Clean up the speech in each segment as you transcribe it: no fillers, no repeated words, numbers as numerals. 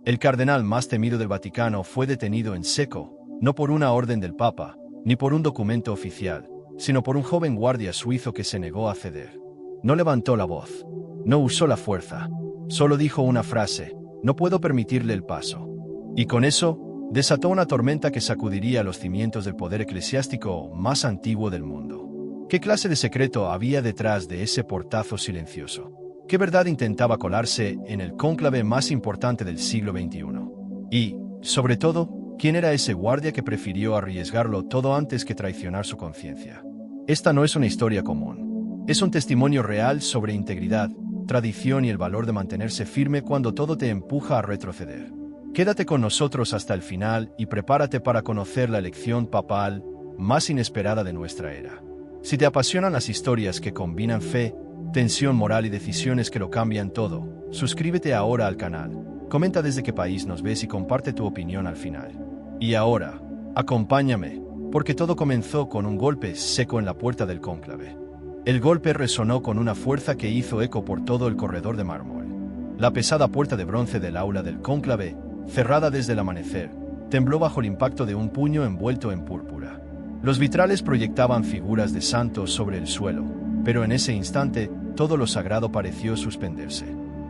El cardenal más temido del Vaticano fue detenido en seco, no por una orden del Papa, ni por un documento oficial, sino por un joven guardia suizo que se negó a ceder. No levantó la voz, no usó la fuerza, solo dijo una frase: no puedo permitirle el paso. Y con eso, desató una tormenta que sacudiría los cimientos del poder eclesiástico más antiguo del mundo. ¿Qué clase de secreto había detrás de ese portazo silencioso? ¿Qué verdad intentaba colarse en el cónclave más importante del siglo XXI? Y, sobre todo, ¿quién era ese guardia que prefirió arriesgarlo todo antes que traicionar su conciencia? Esta no es una historia común. Es un testimonio real sobre integridad, tradición y el valor de mantenerse firme cuando todo te empuja a retroceder. Quédate con nosotros hasta el final y prepárate para conocer la elección papal más inesperada de nuestra era. Si te apasionan las historias que combinan fe, tensión moral y decisiones que lo cambian todo, suscríbete ahora al canal, comenta desde qué país nos ves y comparte tu opinión al final. Y ahora, acompáñame, porque todo comenzó con un golpe seco en la puerta del cónclave. El golpe resonó con una fuerza que hizo eco por todo el corredor de mármol. La pesada puerta de bronce del aula del cónclave, cerrada desde el amanecer, tembló bajo el impacto de un puño envuelto en púrpura. Los vitrales proyectaban figuras de santos sobre el suelo, pero en ese instante, todo lo sagrado pareció suspenderse.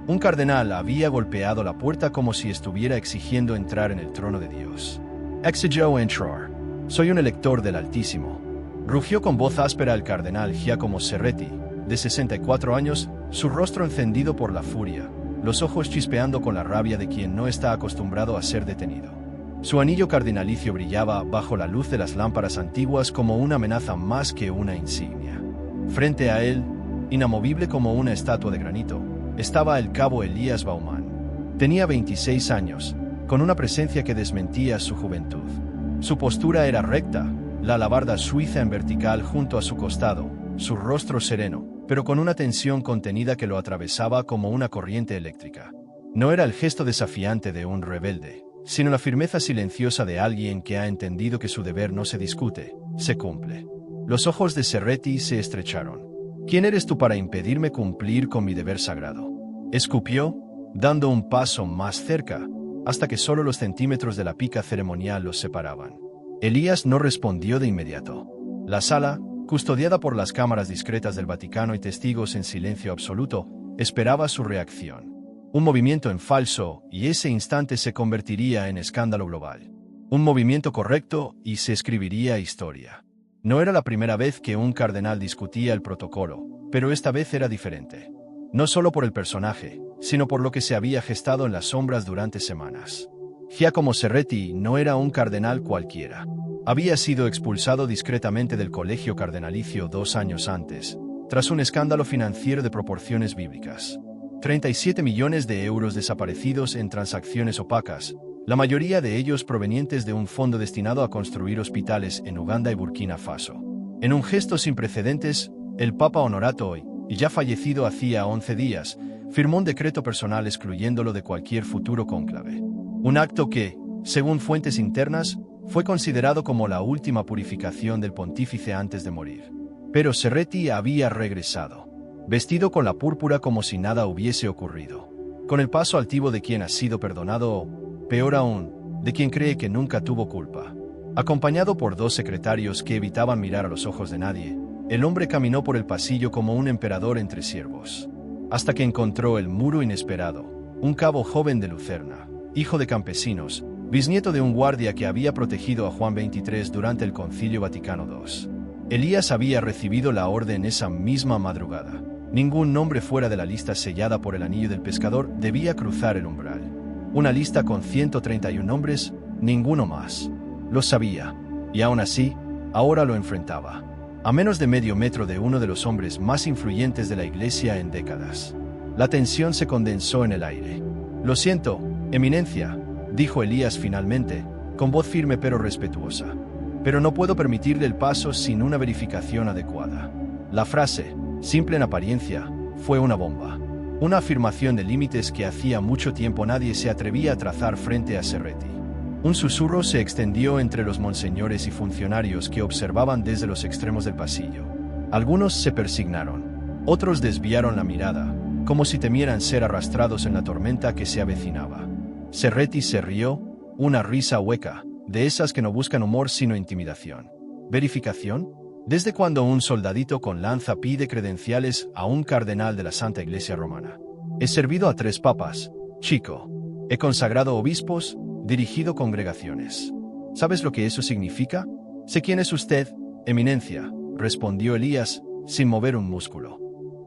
Un cardenal había golpeado la puerta como si estuviera exigiendo entrar en el trono de Dios. «Exijo entrar. Soy un elector del Altísimo», rugió con voz áspera el cardenal Giacomo Serretti, de 64 años, su rostro encendido por la furia, los ojos chispeando con la rabia de quien no está acostumbrado a ser detenido. Su anillo cardinalicio brillaba bajo la luz de las lámparas antiguas como una amenaza más que una insignia. Frente a él, inamovible como una estatua de granito, estaba el cabo Elías Baumann. Tenía 26 años, con una presencia que desmentía su juventud. Su postura era recta, la alabarda suiza en vertical junto a su costado, su rostro sereno, pero con una tensión contenida que lo atravesaba como una corriente eléctrica. No era el gesto desafiante de un rebelde, sino la firmeza silenciosa de alguien que ha entendido que su deber no se discute, se cumple. Los ojos de Serretti se estrecharon. «¿Quién eres tú para impedirme cumplir con mi deber sagrado?», escupió, dando un paso más cerca, hasta que solo los centímetros de la pica ceremonial los separaban. Elías no respondió de inmediato. La sala, custodiada por las cámaras discretas del Vaticano y testigos en silencio absoluto, esperaba su reacción. Un movimiento en falso, y ese instante se convertiría en escándalo global. Un movimiento correcto, y se escribiría historia. No era la primera vez que un cardenal discutía el protocolo, pero esta vez era diferente. No solo por el personaje, sino por lo que se había gestado en las sombras durante semanas. Giacomo Serretti no era un cardenal cualquiera. Había sido expulsado discretamente del colegio cardenalicio 2 años antes, tras un escándalo financiero de proporciones bíblicas. 37 millones de euros desaparecidos en transacciones opacas, la mayoría de ellos provenientes de un fondo destinado a construir hospitales en Uganda y Burkina Faso. En un gesto sin precedentes, el Papa Honorato Hoy, y ya fallecido hacía 11 días, firmó un decreto personal excluyéndolo de cualquier futuro cónclave. Un acto que, según fuentes internas, fue considerado como la última purificación del pontífice antes de morir. Pero Serretti había regresado, vestido con la púrpura como si nada hubiese ocurrido, con el paso altivo de quien ha sido perdonado o, peor aún, de quien cree que nunca tuvo culpa. Acompañado por 2 secretarios que evitaban mirar a los ojos de nadie, el hombre caminó por el pasillo como un emperador entre siervos, hasta que encontró el muro inesperado, un cabo joven de Lucerna, hijo de campesinos, bisnieto de un guardia que había protegido a Juan XXIII durante el Concilio Vaticano II. Elías había recibido la orden esa misma madrugada. Ningún nombre fuera de la lista sellada por el anillo del pescador debía cruzar el umbral. Una lista con 131 nombres, ninguno más. Lo sabía, y aún así, ahora lo enfrentaba. A menos de medio metro de uno de los hombres más influyentes de la Iglesia en décadas. La tensión se condensó en el aire. «Lo siento, Eminencia», dijo Elías finalmente, con voz firme pero respetuosa. «Pero no puedo permitirle el paso sin una verificación adecuada». La frase, simple en apariencia, fue una bomba. Una afirmación de límites que hacía mucho tiempo nadie se atrevía a trazar frente a Serretti. Un susurro se extendió entre los monseñores y funcionarios que observaban desde los extremos del pasillo. Algunos se persignaron, otros desviaron la mirada, como si temieran ser arrastrados en la tormenta que se avecinaba. Serretti se rió, una risa hueca, de esas que no buscan humor sino intimidación. ¿Verificación? ¿Desde cuando un soldadito con lanza pide credenciales a un cardenal de la Santa Iglesia Romana? He servido a 3 papas, chico. He consagrado obispos, dirigido congregaciones. ¿Sabes lo que eso significa? Sé quién es usted, eminencia, respondió Elías, sin mover un músculo.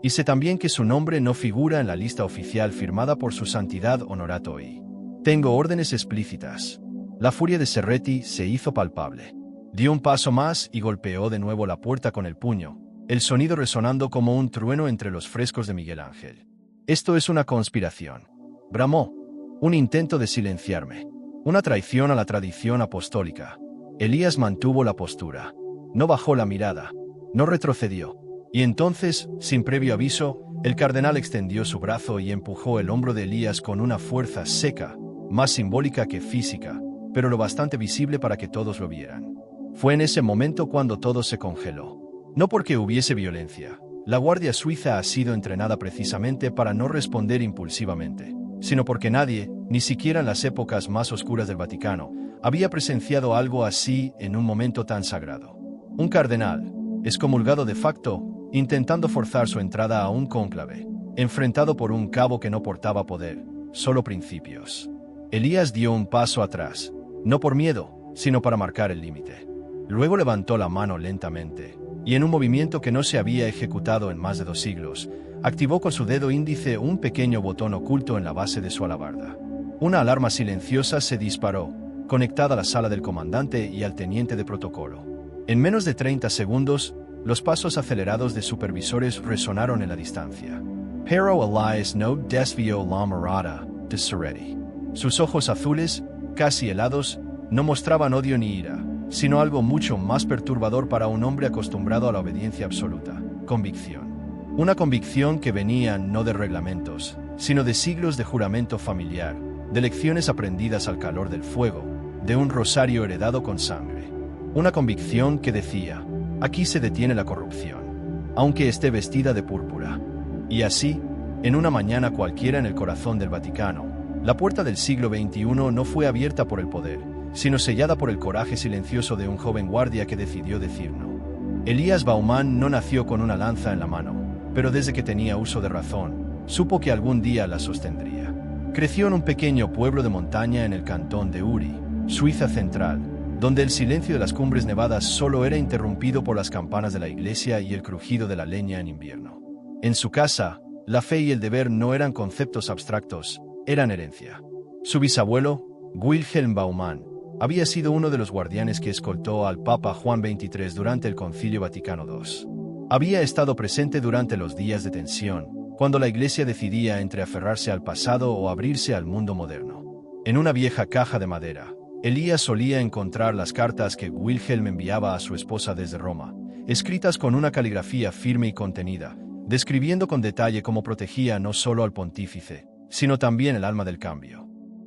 Y sé también que su nombre no figura en la lista oficial firmada por su santidad Honoratoi. Tengo órdenes explícitas. La furia de Serretti se hizo palpable. Dio un paso más y golpeó de nuevo la puerta con el puño, el sonido resonando como un trueno entre los frescos de Miguel Ángel. Esto es una conspiración. Bramó. Un intento de silenciarme. Una traición a la tradición apostólica. Elías mantuvo la postura. No bajó la mirada. No retrocedió. Y entonces, sin previo aviso, el cardenal extendió su brazo y empujó el hombro de Elías con una fuerza seca, más simbólica que física, pero lo bastante visible para que todos lo vieran. Fue en ese momento cuando todo se congeló. No porque hubiese violencia. La Guardia Suiza ha sido entrenada precisamente para no responder impulsivamente, sino porque nadie, ni siquiera en las épocas más oscuras del Vaticano, había presenciado algo así en un momento tan sagrado. Un cardenal, excomulgado de facto, intentando forzar su entrada a un cónclave, enfrentado por un cabo que no portaba poder, solo principios. Elías dio un paso atrás, no por miedo, sino para marcar el límite. Luego levantó la mano lentamente, y en un movimiento que no se había ejecutado en más de 2 siglos, activó con su dedo índice un pequeño botón oculto en la base de su alabarda. Una alarma silenciosa se disparó, conectada a la sala del comandante y al teniente de protocolo. En menos de 30 segundos, los pasos acelerados de supervisores resonaron en la distancia. Pero Elias no desvió la mirada de Serretti. Sus ojos azules, casi helados, no mostraban odio ni ira, sino algo mucho más perturbador para un hombre acostumbrado a la obediencia absoluta: convicción. Una convicción que venía no de reglamentos, sino de siglos de juramento familiar, de lecciones aprendidas al calor del fuego, de un rosario heredado con sangre. Una convicción que decía: aquí se detiene la corrupción, aunque esté vestida de púrpura. Y así, en una mañana cualquiera en el corazón del Vaticano, la puerta del siglo XXI no fue abierta por el poder, sino sellada por el coraje silencioso de un joven guardia que decidió decir no. Elías Baumann no nació con una lanza en la mano, pero desde que tenía uso de razón, supo que algún día la sostendría. Creció en un pequeño pueblo de montaña en el cantón de Uri, Suiza central, donde el silencio de las cumbres nevadas solo era interrumpido por las campanas de la iglesia y el crujido de la leña en invierno. En su casa, la fe y el deber no eran conceptos abstractos, eran herencia. Su bisabuelo, Wilhelm Baumann, había sido uno de los guardianes que escoltó al Papa Juan XXIII durante el Concilio Vaticano II. Había estado presente durante los días de tensión, cuando la Iglesia decidía entre aferrarse al pasado o abrirse al mundo moderno. En una vieja caja de madera, Elías solía encontrar las cartas que Wilhelm enviaba a su esposa desde Roma, escritas con una caligrafía firme y contenida, describiendo con detalle cómo protegía no solo al pontífice, sino también el alma del cambio.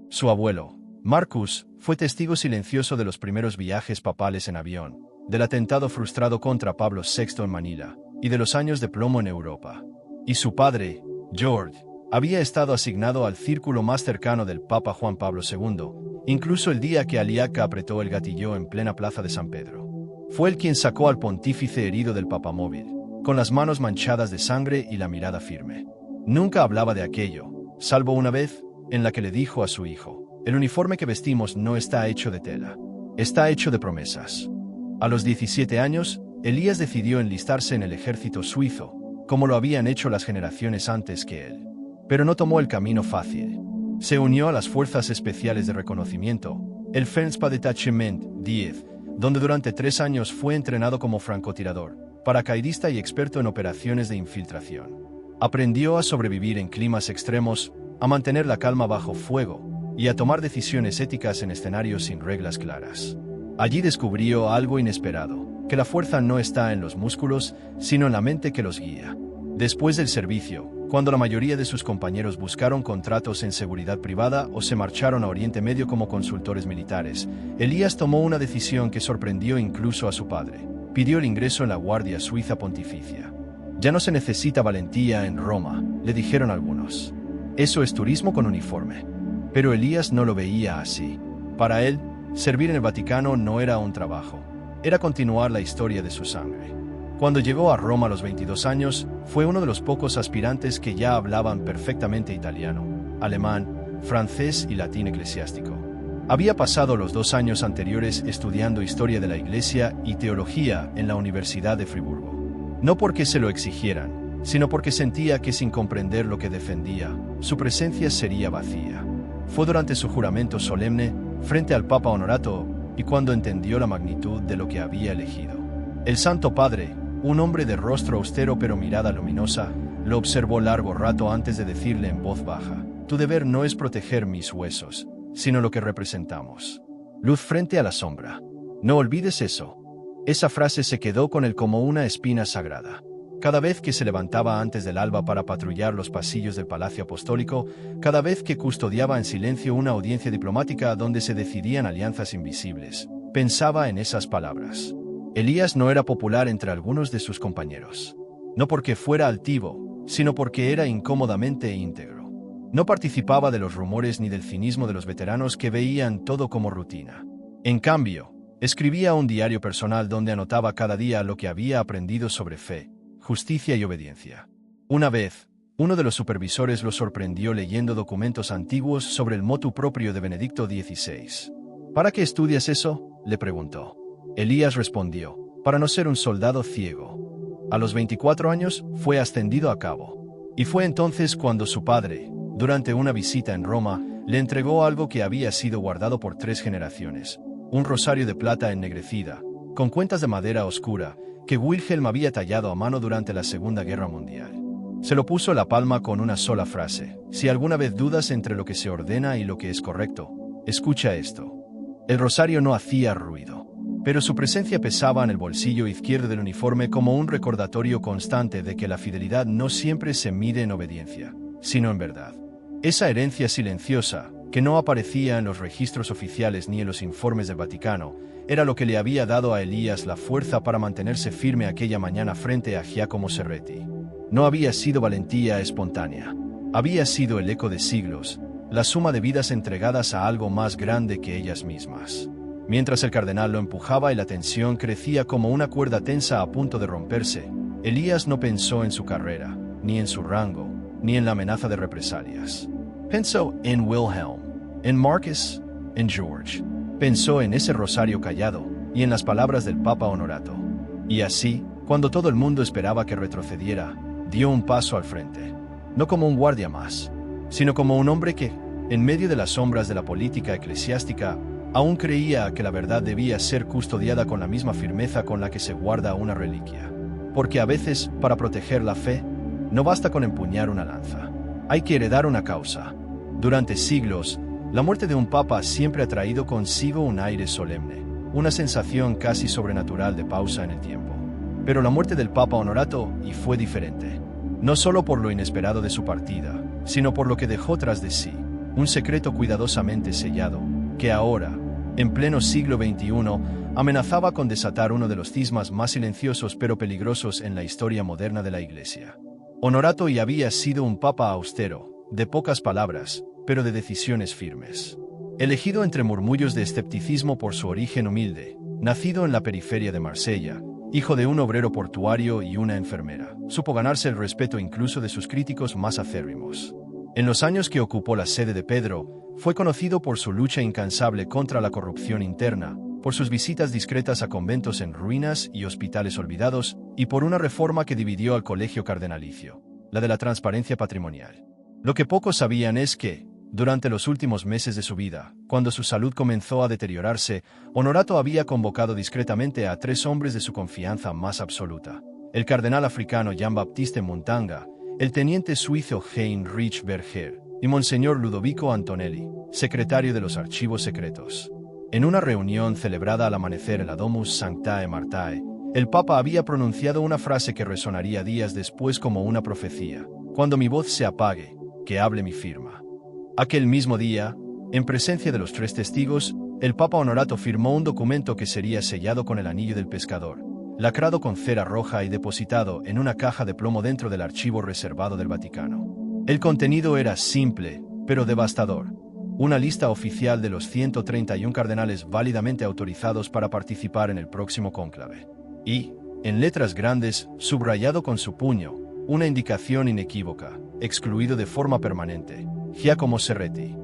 Su abuelo, Marcus, fue testigo silencioso de los primeros viajes papales en avión, del atentado frustrado contra Pablo VI en Manila, y de los años de plomo en Europa. Y su padre, George, había estado asignado al círculo más cercano del Papa Juan Pablo II, incluso el día que Aliaca apretó el gatillo en plena plaza de San Pedro. Fue él quien sacó al pontífice herido del papamóvil, con las manos manchadas de sangre y la mirada firme. Nunca hablaba de aquello, salvo una vez, en la que le dijo a su hijo: el uniforme que vestimos no está hecho de tela, está hecho de promesas. A los 17 años, Elías decidió enlistarse en el ejército suizo, como lo habían hecho las generaciones antes que él. Pero no tomó el camino fácil. Se unió a las Fuerzas Especiales de Reconocimiento, el Detachement 10, donde durante 3 años fue entrenado como francotirador, paracaidista y experto en operaciones de infiltración. Aprendió a sobrevivir en climas extremos, a mantener la calma bajo fuego, y a tomar decisiones éticas en escenarios sin reglas claras. Allí descubrió algo inesperado, que la fuerza no está en los músculos, sino en la mente que los guía. Después del servicio, cuando la mayoría de sus compañeros buscaron contratos en seguridad privada o se marcharon a Oriente Medio como consultores militares, Elías tomó una decisión que sorprendió incluso a su padre. Pidió el ingreso en la Guardia Suiza Pontificia. Ya no se necesita valentía en Roma, le dijeron algunos. Eso es turismo con uniforme. Pero Elías no lo veía así. Para él, servir en el Vaticano no era un trabajo, era continuar la historia de su sangre. Cuando llegó a Roma a los 22 años, fue uno de los pocos aspirantes que ya hablaban perfectamente italiano, alemán, francés y latín eclesiástico. Había pasado los 2 años anteriores estudiando historia de la Iglesia y teología en la Universidad de Friburgo. No porque se lo exigieran, sino porque sentía que sin comprender lo que defendía, su presencia sería vacía. Fue durante su juramento solemne, frente al Papa Honorato, y cuando entendió la magnitud de lo que había elegido. El Santo Padre, un hombre de rostro austero pero mirada luminosa, lo observó largo rato antes de decirle en voz baja: «Tu deber no es proteger mis huesos, sino lo que representamos. Luz frente a la sombra. No olvides eso». Esa frase se quedó con él como una espina sagrada. Cada vez que se levantaba antes del alba para patrullar los pasillos del Palacio Apostólico, cada vez que custodiaba en silencio una audiencia diplomática donde se decidían alianzas invisibles, pensaba en esas palabras. Elías no era popular entre algunos de sus compañeros. No porque fuera altivo, sino porque era incómodamente íntegro. No participaba de los rumores ni del cinismo de los veteranos que veían todo como rutina. En cambio, escribía un diario personal donde anotaba cada día lo que había aprendido sobre fe, justicia y obediencia. Una vez, uno de los supervisores lo sorprendió leyendo documentos antiguos sobre el motu proprio de Benedicto XVI. «¿Para qué estudias eso?», le preguntó. Elías respondió: «Para no ser un soldado ciego». A los 24 años fue ascendido a cabo. Y fue entonces cuando su padre, durante una visita en Roma, le entregó algo que había sido guardado por 3 generaciones: un rosario de plata ennegrecida, con cuentas de madera oscura, que Wilhelm había tallado a mano durante la Segunda Guerra Mundial. Se lo puso en la palma con una sola frase: «Si alguna vez dudas entre lo que se ordena y lo que es correcto, escucha esto». El rosario no hacía ruido, pero su presencia pesaba en el bolsillo izquierdo del uniforme como un recordatorio constante de que la fidelidad no siempre se mide en obediencia, sino en verdad. Esa herencia silenciosa, que no aparecía en los registros oficiales ni en los informes del Vaticano, era lo que le había dado a Elías la fuerza para mantenerse firme aquella mañana frente a Giacomo Serretti. No había sido valentía espontánea. Había sido el eco de siglos, la suma de vidas entregadas a algo más grande que ellas mismas. Mientras el cardenal lo empujaba y la tensión crecía como una cuerda tensa a punto de romperse, Elías no pensó en su carrera, ni en su rango, ni en la amenaza de represalias. Pensó en Wilhelm, en Marcus, en George. Pensó en ese rosario callado y en las palabras del Papa Honorato. Y así, cuando todo el mundo esperaba que retrocediera, dio un paso al frente. No como un guardia más, sino como un hombre que, en medio de las sombras de la política eclesiástica, aún creía que la verdad debía ser custodiada con la misma firmeza con la que se guarda una reliquia. Porque a veces, para proteger la fe, no basta con empuñar una lanza. Hay que heredar una causa. Durante siglos, la muerte de un papa siempre ha traído consigo un aire solemne, una sensación casi sobrenatural de pausa en el tiempo. Pero la muerte del Papa Honorato y fue diferente. No solo por lo inesperado de su partida, sino por lo que dejó tras de sí, un secreto cuidadosamente sellado, que ahora, en pleno siglo XXI, amenazaba con desatar uno de los cismas más silenciosos pero peligrosos en la historia moderna de la Iglesia. Honorato y había sido un papa austero, de pocas palabras, pero de decisiones firmes. Elegido entre murmullos de escepticismo por su origen humilde, nacido en la periferia de Marsella, hijo de un obrero portuario y una enfermera, supo ganarse el respeto incluso de sus críticos más acérrimos. En los años que ocupó la sede de Pedro, fue conocido por su lucha incansable contra la corrupción interna, por sus visitas discretas a conventos en ruinas y hospitales olvidados, y por una reforma que dividió al colegio cardenalicio, la de la transparencia patrimonial. Lo que pocos sabían es que, durante los últimos meses de su vida, cuando su salud comenzó a deteriorarse, Honorato había convocado discretamente a 3 hombres de su confianza más absoluta: el cardenal africano Jean-Baptiste Montanga, el teniente suizo Heinrich Berger y Monseñor Ludovico Antonelli, secretario de los archivos secretos. En una reunión celebrada al amanecer en la Domus Sanctae Martae, el Papa había pronunciado una frase que resonaría días después como una profecía: «Cuando mi voz se apague, que hable mi firma». Aquel mismo día, en presencia de los 3 testigos, el Papa Honorato firmó un documento que sería sellado con el anillo del pescador, lacrado con cera roja y depositado en una caja de plomo dentro del archivo reservado del Vaticano. El contenido era simple, pero devastador. una lista oficial de los 131 cardenales válidamente autorizados para participar en el próximo cónclave. Y, en letras grandes, subrayado con su puño, una indicación inequívoca, excluido de forma permanente, Giacomo Serretti.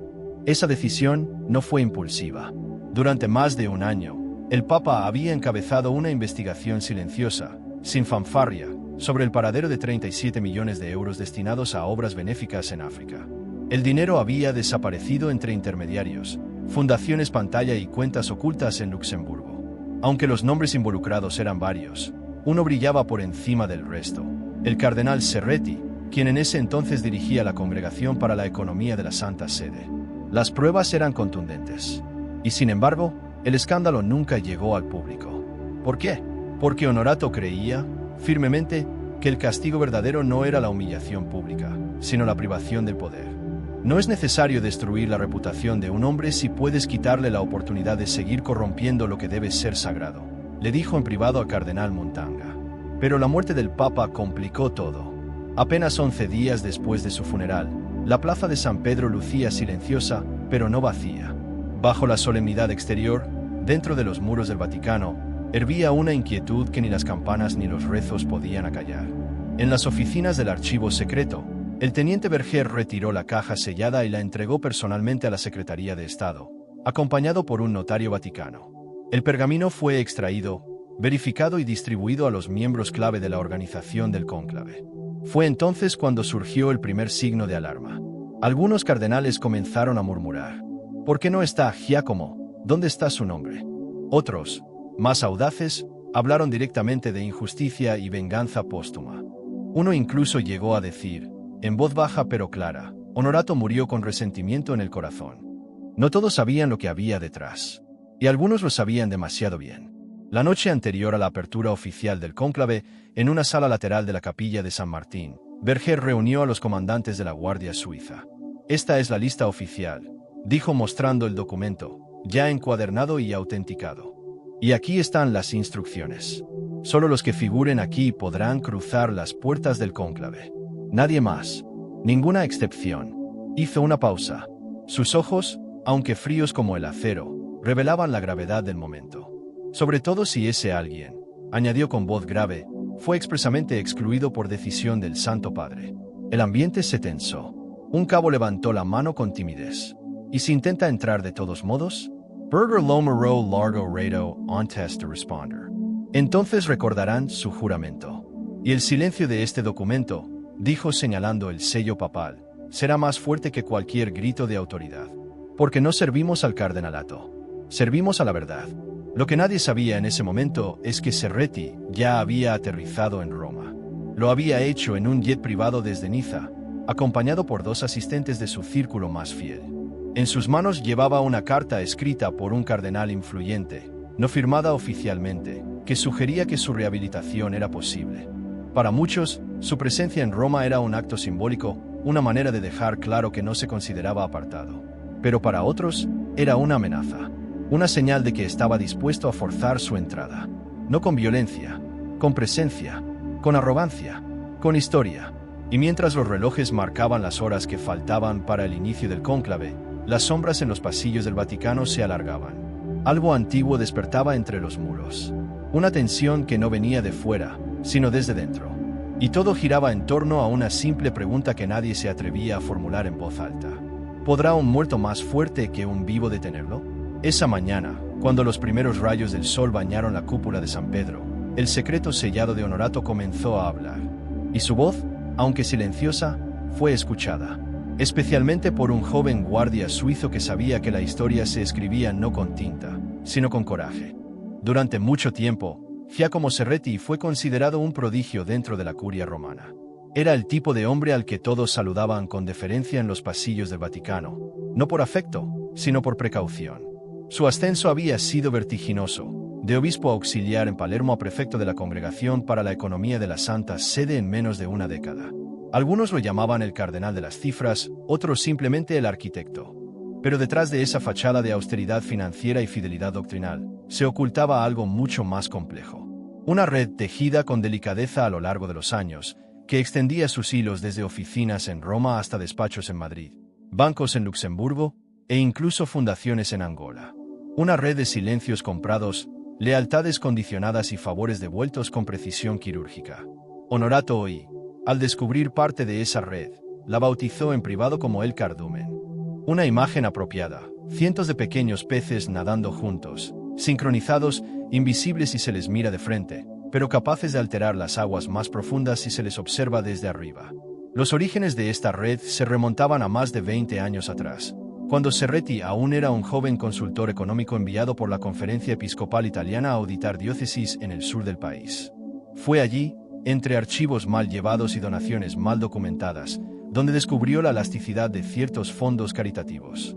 Esa decisión no fue impulsiva. Durante más de un año, el Papa había encabezado una investigación silenciosa, sin fanfarria, sobre el paradero de 37 millones de euros destinados a obras benéficas en África. El dinero había desaparecido entre intermediarios, fundaciones pantalla y cuentas ocultas en Luxemburgo. Aunque los nombres involucrados eran varios, uno brillaba por encima del resto: el cardenal Serretti, quien en ese entonces dirigía la Congregación para la Economía de la Santa Sede. Las pruebas eran contundentes. Y sin embargo, el escándalo nunca llegó al público. ¿Por qué? Porque Honorato creía, firmemente, que el castigo verdadero no era la humillación pública, sino la privación del poder. No es necesario destruir la reputación de un hombre si puedes quitarle la oportunidad de seguir corrompiendo lo que debe ser sagrado, le dijo en privado al cardenal Montanga. Pero la muerte del Papa complicó todo. Apenas 11 días después de su funeral, la plaza de San Pedro lucía silenciosa, pero no vacía. Bajo la solemnidad exterior, dentro de los muros del Vaticano, hervía una inquietud que ni las campanas ni los rezos podían acallar. En las oficinas del archivo secreto, el teniente Berger retiró la caja sellada y la entregó personalmente a la Secretaría de Estado, acompañado por un notario vaticano. El pergamino fue extraído, verificado y distribuido a los miembros clave de la organización del cónclave. Fue entonces cuando surgió el primer signo de alarma. Algunos cardenales comenzaron a murmurar: ¿por qué no está Giacomo? ¿Dónde está su nombre? Otros, más audaces, hablaron directamente de injusticia y venganza póstuma. Uno incluso llegó a decir, en voz baja pero clara: Honorato murió con resentimiento en el corazón. No todos sabían lo que había detrás, y algunos lo sabían demasiado bien. La noche anterior a la apertura oficial del cónclave, en una sala lateral de la capilla de San Martín, Berger reunió a los comandantes de la Guardia Suiza. Esta es la lista oficial, dijo mostrando el documento, ya encuadernado y autenticado. Y aquí están las instrucciones. Solo los que figuren aquí podrán cruzar las puertas del cónclave. Nadie más. Ninguna excepción. Hizo una pausa. Sus ojos, aunque fríos como el acero, revelaban la gravedad del momento. Sobre todo si ese alguien, añadió con voz grave, fue expresamente excluido por decisión del Santo Padre. El ambiente se tensó. Un cabo levantó la mano con timidez. ¿Y si intenta entrar de todos modos? Berger lo miró largo rato antes de responder. Entonces recordarán su juramento. Y el silencio de este documento, dijo señalando el sello papal, será más fuerte que cualquier grito de autoridad. Porque no servimos al cardenalato. Servimos a la verdad. Lo que nadie sabía en ese momento es que Serretti ya había aterrizado en Roma. Lo había hecho en un jet privado desde Niza, acompañado por 2 asistentes de su círculo más fiel. En sus manos llevaba una carta escrita por un cardenal influyente, no firmada oficialmente, que sugería que su rehabilitación era posible. Para muchos, su presencia en Roma era un acto simbólico, una manera de dejar claro que no se consideraba apartado. Pero para otros, era una amenaza, una señal de que estaba dispuesto a forzar su entrada. No con violencia, con presencia, con arrogancia, con historia. Y mientras los relojes marcaban las horas que faltaban para el inicio del cónclave, las sombras en los pasillos del Vaticano se alargaban. Algo antiguo despertaba entre los muros. Una tensión que no venía de fuera, sino desde dentro. Y todo giraba en torno a una simple pregunta que nadie se atrevía a formular en voz alta. ¿Podrá un muerto más fuerte que un vivo detenerlo? Esa mañana, cuando los primeros rayos del sol bañaron la cúpula de San Pedro, el secreto sellado de Honorato comenzó a hablar. Y su voz, aunque silenciosa, fue escuchada. Especialmente por un joven guardia suizo que sabía que la historia se escribía no con tinta, sino con coraje. Durante mucho tiempo, Giacomo Serretti fue considerado un prodigio dentro de la curia romana. Era el tipo de hombre al que todos saludaban con deferencia en los pasillos del Vaticano, no por afecto, sino por precaución. Su ascenso había sido vertiginoso, de obispo auxiliar en Palermo a prefecto de la Congregación para la Economía de la Santa Sede en menos de una década. Algunos lo llamaban el cardenal de las cifras, otros simplemente el arquitecto. Pero detrás de esa fachada de austeridad financiera y fidelidad doctrinal, se ocultaba algo mucho más complejo. Una red tejida con delicadeza a lo largo de los años, que extendía sus hilos desde oficinas en Roma hasta despachos en Madrid, bancos en Luxemburgo, e incluso fundaciones en Angola. Una red de silencios comprados, lealtades condicionadas y favores devueltos con precisión quirúrgica. Honorato Oi, al descubrir parte de esa red, la bautizó en privado como el cardumen. Una imagen apropiada, cientos de pequeños peces nadando juntos, sincronizados, invisibles si se les mira de frente, pero capaces de alterar las aguas más profundas si se les observa desde arriba. Los orígenes de esta red se remontaban a más de 20 años atrás, cuando Serretti aún era un joven consultor económico enviado por la Conferencia Episcopal Italiana a auditar diócesis en el sur del país. Fue allí, entre archivos mal llevados y donaciones mal documentadas, donde descubrió la elasticidad de ciertos fondos caritativos.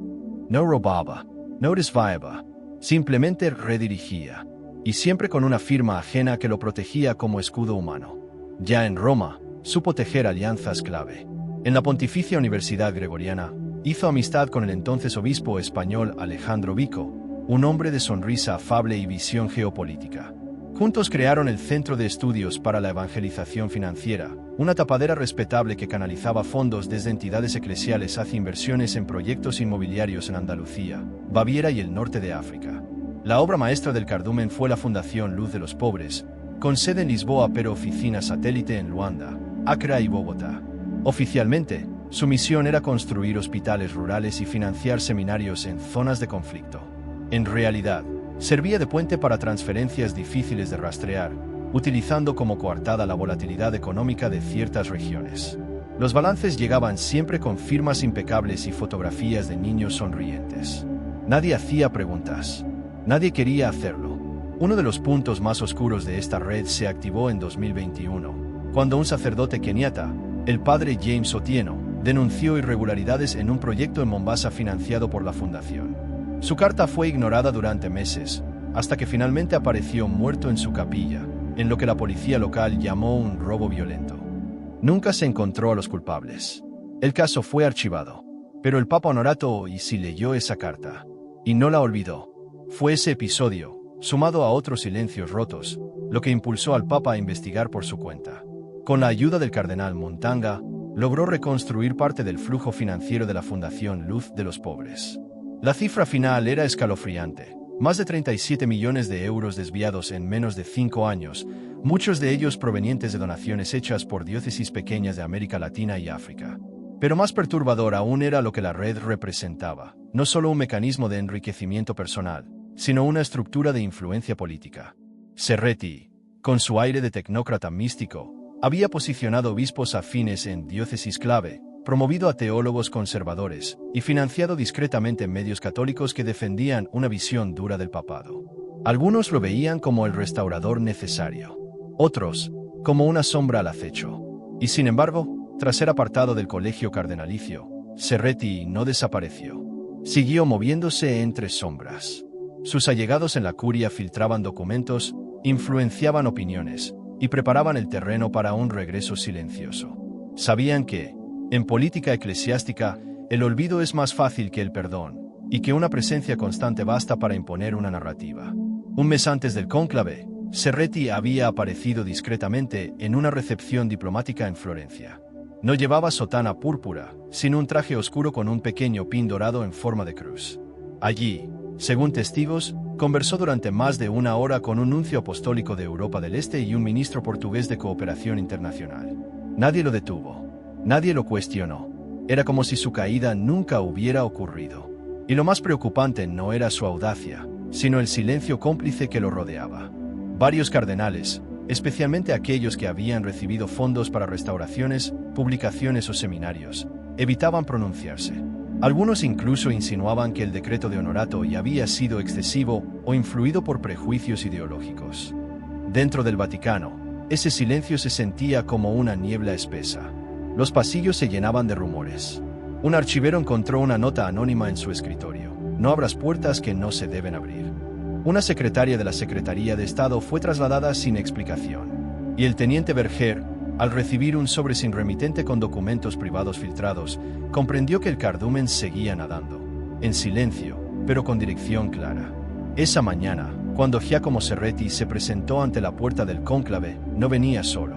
No robaba, no desviaba, simplemente redirigía, y siempre con una firma ajena que lo protegía como escudo humano. Ya en Roma, supo tejer alianzas clave. En la Pontificia Universidad Gregoriana, hizo amistad con el entonces obispo español Alejandro Vico, un hombre de sonrisa afable y visión geopolítica. Juntos crearon el Centro de Estudios para la Evangelización Financiera, una tapadera respetable que canalizaba fondos desde entidades eclesiales hacia inversiones en proyectos inmobiliarios en Andalucía, Baviera y el norte de África. La obra maestra del cardumen fue la Fundación Luz de los Pobres, con sede en Lisboa pero oficina satélite en Luanda, Accra y Bogotá. Oficialmente, su misión era construir hospitales rurales y financiar seminarios en zonas de conflicto. En realidad, servía de puente para transferencias difíciles de rastrear, utilizando como coartada la volatilidad económica de ciertas regiones. Los balances llegaban siempre con firmas impecables y fotografías de niños sonrientes. Nadie hacía preguntas. Nadie quería hacerlo. Uno de los puntos más oscuros de esta red se activó en 2021, cuando un sacerdote keniata, el padre James Otieno, denunció irregularidades en un proyecto en Mombasa financiado por la fundación. Su carta fue ignorada durante meses, hasta que finalmente apareció muerto en su capilla, en lo que la policía local llamó un robo violento. Nunca se encontró a los culpables. El caso fue archivado, pero el Papa Honorato Oi sí leyó esa carta, y no la olvidó. Fue ese episodio, sumado a otros silencios rotos, lo que impulsó al Papa a investigar por su cuenta. Con la ayuda del cardenal Montanga, logró reconstruir parte del flujo financiero de la Fundación Luz de los Pobres. La cifra final era escalofriante, más de 37 millones de euros desviados en menos de 5 años, muchos de ellos provenientes de donaciones hechas por diócesis pequeñas de América Latina y África. Pero más perturbador aún era lo que la red representaba, no solo un mecanismo de enriquecimiento personal, sino una estructura de influencia política. Serretti, con su aire de tecnócrata místico, había posicionado obispos afines en diócesis clave, promovido a teólogos conservadores y financiado discretamente medios católicos que defendían una visión dura del papado. Algunos lo veían como el restaurador necesario, otros como una sombra al acecho. Y sin embargo, tras ser apartado del colegio cardenalicio, Serretti no desapareció. Siguió moviéndose entre sombras. Sus allegados en la curia filtraban documentos, influenciaban opiniones y preparaban el terreno para un regreso silencioso. Sabían que, en política eclesiástica, el olvido es más fácil que el perdón, y que una presencia constante basta para imponer una narrativa. Un mes antes del cónclave, Serretti había aparecido discretamente en una recepción diplomática en Florencia. No llevaba sotana púrpura, sino un traje oscuro con un pequeño pin dorado en forma de cruz. Allí, según testigos, conversó durante más de 1 hora con un nuncio apostólico de Europa del Este y un ministro portugués de cooperación internacional. Nadie lo detuvo. Nadie lo cuestionó. Era como si su caída nunca hubiera ocurrido. Y lo más preocupante no era su audacia, sino el silencio cómplice que lo rodeaba. Varios cardenales, especialmente aquellos que habían recibido fondos para restauraciones, publicaciones o seminarios, evitaban pronunciarse. Algunos incluso insinuaban que el decreto de Honorato Oi había sido excesivo o influido por prejuicios ideológicos. Dentro del Vaticano, ese silencio se sentía como una niebla espesa. Los pasillos se llenaban de rumores. Un archivero encontró una nota anónima en su escritorio. No abras puertas que no se deben abrir. Una secretaria de la Secretaría de Estado fue trasladada sin explicación. Y el teniente Berger, al recibir un sobre sin remitente con documentos privados filtrados, comprendió que el cardumen seguía nadando. En silencio, pero con dirección clara. Esa mañana, cuando Giacomo Serretti se presentó ante la puerta del cónclave, no venía solo.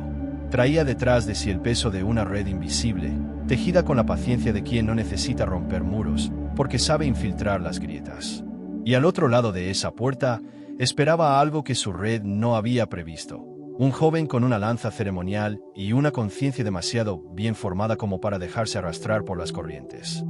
Traía detrás de sí el peso de una red invisible, tejida con la paciencia de quien no necesita romper muros, porque sabe infiltrar las grietas. Y al otro lado de esa puerta esperaba algo que su red no había previsto. Un joven con una lanza ceremonial y una conciencia demasiado bien formada como para dejarse arrastrar por las corrientes.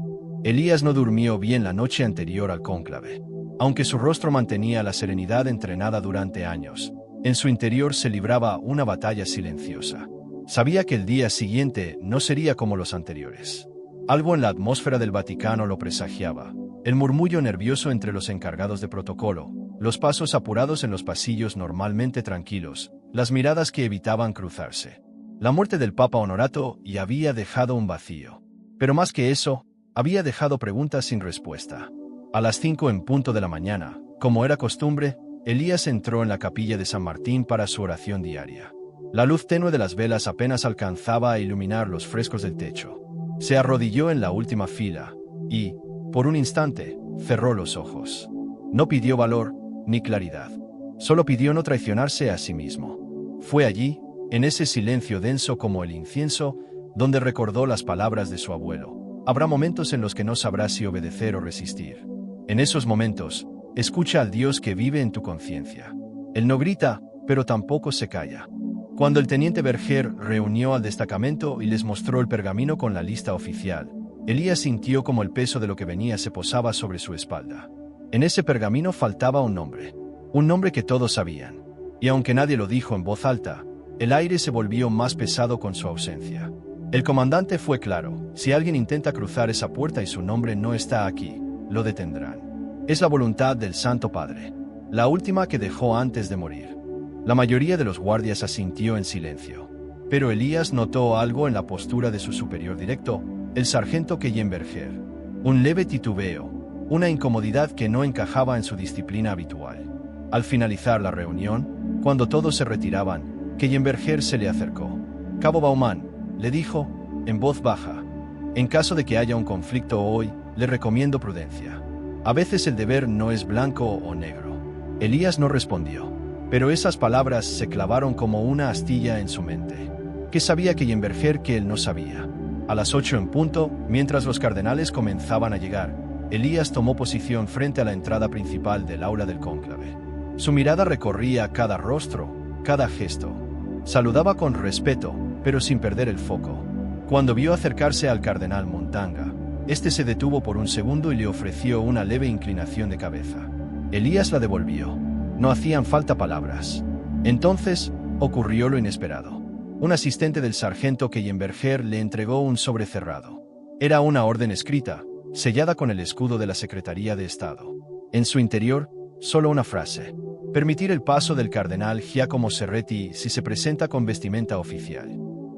Elías no durmió bien la noche anterior al cónclave. Aunque su rostro mantenía la serenidad entrenada durante años, en su interior se libraba una batalla silenciosa. Sabía que el día siguiente no sería como los anteriores. Algo en la atmósfera del Vaticano lo presagiaba. El murmullo nervioso entre los encargados de protocolo, los pasos apurados en los pasillos normalmente tranquilos, las miradas que evitaban cruzarse. La muerte del Papa Honorato y había dejado un vacío. Pero más que eso, había dejado preguntas sin respuesta. A las 5 en punto de la mañana, como era costumbre, Elías entró en la capilla de San Martín para su oración diaria. La luz tenue de las velas apenas alcanzaba a iluminar los frescos del techo. Se arrodilló en la última fila y, por un instante, cerró los ojos. No pidió valor ni claridad. Solo pidió no traicionarse a sí mismo. Fue allí, en ese silencio denso como el incienso, donde recordó las palabras de su abuelo. Habrá momentos en los que no sabrás si obedecer o resistir. En esos momentos, escucha al Dios que vive en tu conciencia. Él no grita, pero tampoco se calla. Cuando el teniente Berger reunió al destacamento y les mostró el pergamino con la lista oficial, Elías sintió como el peso de lo que venía se posaba sobre su espalda. En ese pergamino faltaba un nombre que todos sabían. Y aunque nadie lo dijo en voz alta, el aire se volvió más pesado con su ausencia. El comandante fue claro: si alguien intenta cruzar esa puerta y su nombre no está aquí, lo detendrán. Es la voluntad del Santo Padre, la última que dejó antes de morir. La mayoría de los guardias asintió en silencio. Pero Elías notó algo en la postura de su superior directo, el sargento Kellenberger. Un leve titubeo, una incomodidad que no encajaba en su disciplina habitual. Al finalizar la reunión, cuando todos se retiraban, Kellenberger se le acercó. «Cabo Baumann», le dijo, en voz baja, «en caso de que haya un conflicto hoy, le recomiendo prudencia. A veces el deber no es blanco o negro». Elías no respondió, pero esas palabras se clavaron como una astilla en su mente. ¿Qué sabía Kellenberger que él no sabía? A las 8 en punto, mientras los cardenales comenzaban a llegar, Elías tomó posición frente a la entrada principal del aula del cónclave. Su mirada recorría cada rostro, cada gesto. Saludaba con respeto, pero sin perder el foco. Cuando vio acercarse al cardenal Montanga, este se detuvo por un segundo y le ofreció una leve inclinación de cabeza. Elías la devolvió. No hacían falta palabras. Entonces, ocurrió lo inesperado. Un asistente del sargento Kellenberger le entregó un sobre cerrado. Era una orden escrita, sellada con el escudo de la Secretaría de Estado. En su interior, solo una frase: permitir el paso del cardenal Giacomo Serretti si se presenta con vestimenta oficial.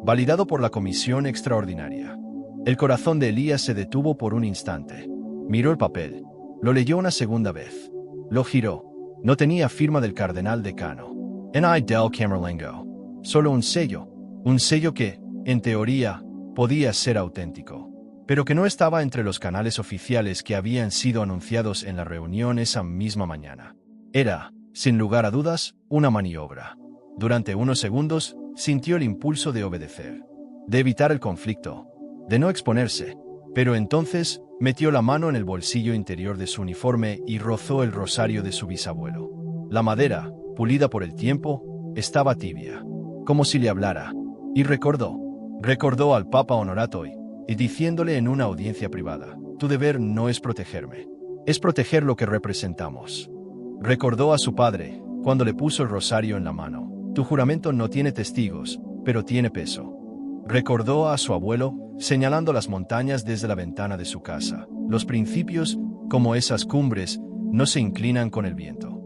Validado por la comisión extraordinaria. El corazón de Elías se detuvo por un instante. Miró el papel. Lo leyó una segunda vez. Lo giró. No tenía firma del cardenal decano. N.I. del Camerlengo. Solo un sello que, en teoría, podía ser auténtico, pero que no estaba entre los canales oficiales que habían sido anunciados en la reunión esa misma mañana. Era, sin lugar a dudas, una maniobra. Durante unos segundos, sintió el impulso de obedecer, de evitar el conflicto, de no exponerse, pero entonces metió la mano en el bolsillo interior de su uniforme y rozó el rosario de su bisabuelo. La madera, pulida por el tiempo, estaba tibia, como si le hablara, y recordó al Papa Honorato y diciéndole en una audiencia privada: tu deber no es protegerme, es proteger lo que representamos. Recordó a su padre, cuando le puso el rosario en la mano: tu juramento no tiene testigos, pero tiene peso. Recordó a su abuelo, señalando las montañas desde la ventana de su casa: los principios, como esas cumbres, no se inclinan con el viento.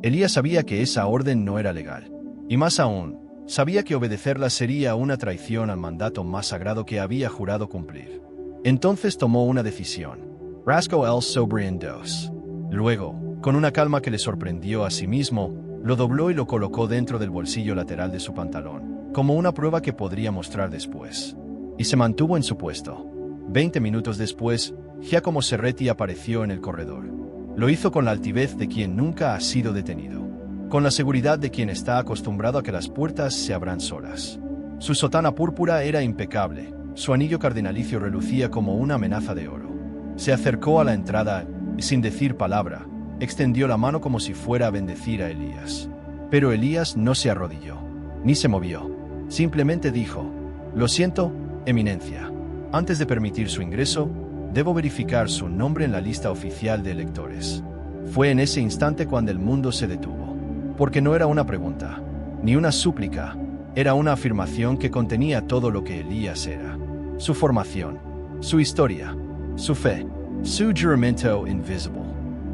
Elías sabía que esa orden no era legal, y más aún, sabía que obedecerla sería una traición al mandato más sagrado que había jurado cumplir. Entonces tomó una decisión: rasgó el sobre en dos. Luego, con una calma que le sorprendió a sí mismo, lo dobló y lo colocó dentro del bolsillo lateral de su pantalón, como una prueba que podría mostrar después. Y se mantuvo en su puesto. 20 minutos después, Giacomo Serretti apareció en el corredor. Lo hizo con la altivez de quien nunca ha sido detenido, con la seguridad de quien está acostumbrado a que las puertas se abran solas. Su sotana púrpura era impecable, su anillo cardinalicio relucía como una amenaza de oro. Se acercó a la entrada y, sin decir palabra, extendió la mano como si fuera a bendecir a Elías. Pero Elías no se arrodilló, ni se movió. Simplemente dijo: «Lo siento, Eminencia. Antes de permitir su ingreso, debo verificar su nombre en la lista oficial de electores». Fue en ese instante cuando el mundo se detuvo. Porque no era una pregunta, ni una súplica, era una afirmación que contenía todo lo que Elías era. Su formación, su historia, su fe, su juramento invisible.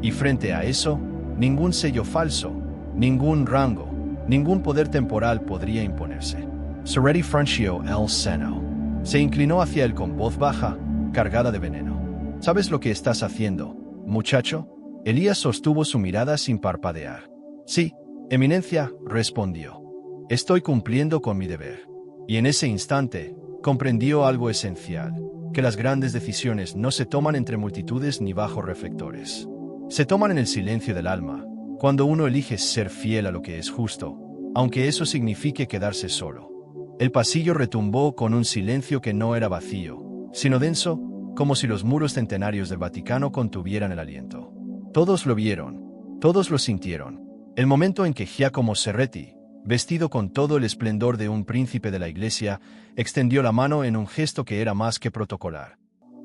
Y frente a eso, ningún sello falso, ningún rango, ningún poder temporal podría imponerse. Sereti frunció el seno. Se inclinó hacia él con voz baja, cargada de veneno. «¿Sabes lo que estás haciendo, muchacho?». Elías sostuvo su mirada sin parpadear. «Sí, Eminencia», respondió. «Estoy cumpliendo con mi deber». Y en ese instante, comprendió algo esencial: que las grandes decisiones no se toman entre multitudes ni bajo reflectores. Se toman en el silencio del alma, cuando uno elige ser fiel a lo que es justo, aunque eso signifique quedarse solo. El pasillo retumbó con un silencio que no era vacío, sino denso, como si los muros centenarios del Vaticano contuvieran el aliento. Todos lo vieron, todos lo sintieron. El momento en que Giacomo Sereti, vestido con todo el esplendor de un príncipe de la iglesia, extendió la mano en un gesto que era más que protocolar.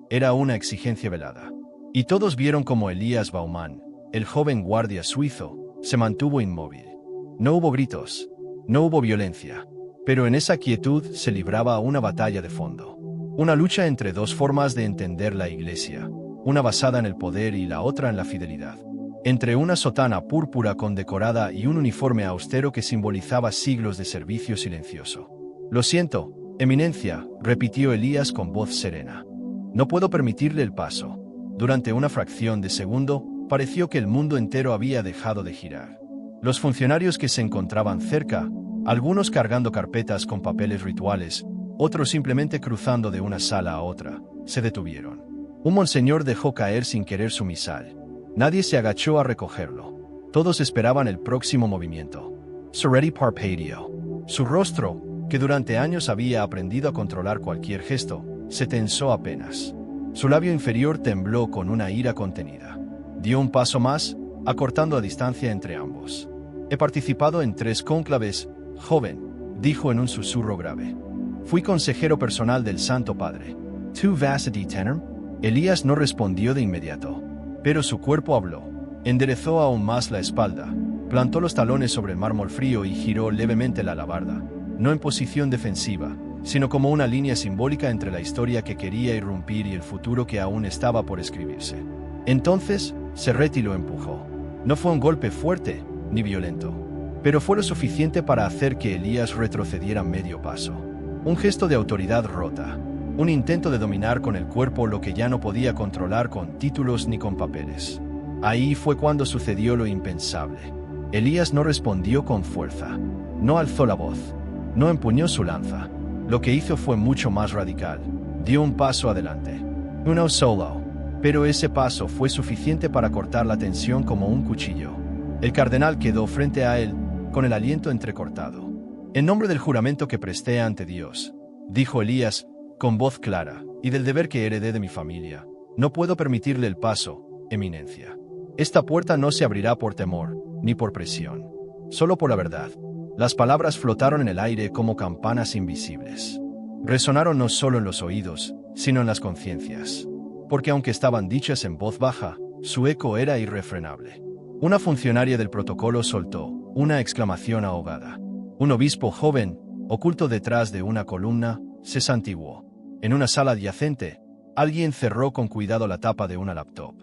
Era una exigencia velada. Y todos vieron cómo Elías Baumann, el joven guardia suizo, se mantuvo inmóvil. No hubo gritos, no hubo violencia, pero en esa quietud se libraba una batalla de fondo. Una lucha entre dos formas de entender la iglesia, una basada en el poder y la otra en la fidelidad. Entre una sotana púrpura condecorada y un uniforme austero que simbolizaba siglos de servicio silencioso. «Lo siento, Eminencia», repitió Elías con voz serena. «No puedo permitirle el paso». Durante una fracción de segundo, pareció que el mundo entero había dejado de girar. Los funcionarios que se encontraban cerca, algunos cargando carpetas con papeles rituales, otros simplemente cruzando de una sala a otra, se detuvieron. Un monseñor dejó caer sin querer su misal. Nadie se agachó a recogerlo. Todos esperaban el próximo movimiento. Sereti parpadeó. Su rostro, que durante años había aprendido a controlar cualquier gesto, se tensó apenas. Su labio inferior tembló con una ira contenida. Dio un paso más, acortando la distancia entre ambos. «He participado en 3 cónclaves, joven», dijo en un susurro grave. «Fui consejero personal del Santo Padre». «¿Tú vas a detenerme?». Elías no respondió de inmediato. Pero su cuerpo habló. Enderezó aún más la espalda, plantó los talones sobre el mármol frío y giró levemente la alabarda, no en posición defensiva, sino como una línea simbólica entre la historia que quería irrumpir y el futuro que aún estaba por escribirse. Entonces, Sereti lo empujó. No fue un golpe fuerte, ni violento, pero fue lo suficiente para hacer que Elías retrocediera medio paso. Un gesto de autoridad rota, un intento de dominar con el cuerpo lo que ya no podía controlar con títulos ni con papeles. Ahí fue cuando sucedió lo impensable. Elías no respondió con fuerza, no alzó la voz, no empuñó su lanza. Lo que hizo fue mucho más radical. Dio un paso adelante. Uno solo. Pero ese paso fue suficiente para cortar la tensión como un cuchillo. El cardenal quedó frente a él, con el aliento entrecortado. «En nombre del juramento que presté ante Dios», dijo Elías, con voz clara, «y del deber que heredé de mi familia, no puedo permitirle el paso, Eminencia. Esta puerta no se abrirá por temor, ni por presión. Solo por la verdad». Las palabras flotaron en el aire como campanas invisibles. Resonaron no solo en los oídos, sino en las conciencias. Porque aunque estaban dichas en voz baja, su eco era irrefrenable. Una funcionaria del protocolo soltó una exclamación ahogada. Un obispo joven, oculto detrás de una columna, se santiguó. En una sala adyacente, alguien cerró con cuidado la tapa de una laptop.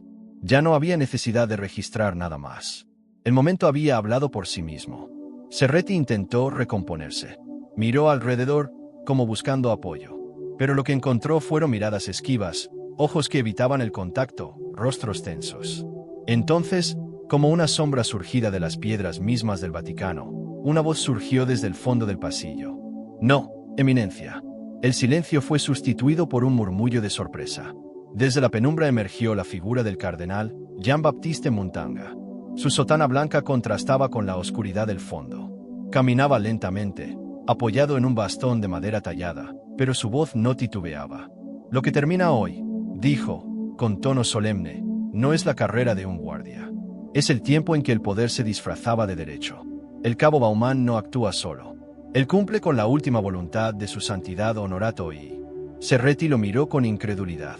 Ya no había necesidad de registrar nada más. El momento había hablado por sí mismo. Sereti intentó recomponerse. Miró alrededor, como buscando apoyo. Pero lo que encontró fueron miradas esquivas, ojos que evitaban el contacto, rostros tensos. Entonces, como una sombra surgida de las piedras mismas del Vaticano, una voz surgió desde el fondo del pasillo. «No, Eminencia». El silencio fue sustituido por un murmullo de sorpresa. Desde la penumbra emergió la figura del cardenal Jean-Baptiste Montanga. Su sotana blanca contrastaba con la oscuridad del fondo. Caminaba lentamente, apoyado en un bastón de madera tallada, pero su voz no titubeaba. «Lo que termina hoy», dijo, con tono solemne, no es la carrera de un guardia. Es el tiempo en que el poder se disfrazaba de derecho. El cabo Bauman no actúa solo. Él cumple con la última voluntad de su santidad Honorato y... Serretti lo miró con incredulidad.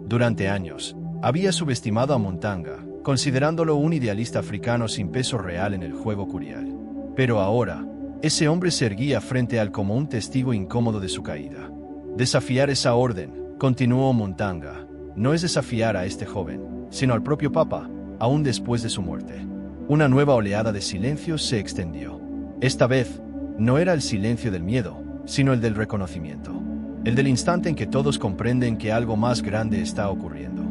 Durante años, había subestimado a Montanga, considerándolo un idealista africano sin peso real en el juego curial. Pero ahora, ese hombre se erguía frente a él como un testigo incómodo de su caída. Desafiar esa orden, continuó Montanga, no es desafiar a este joven, sino al propio Papa, aún después de su muerte. Una nueva oleada de silencio se extendió. Esta vez, no era el silencio del miedo, sino el del reconocimiento. El del instante en que todos comprenden que algo más grande está ocurriendo.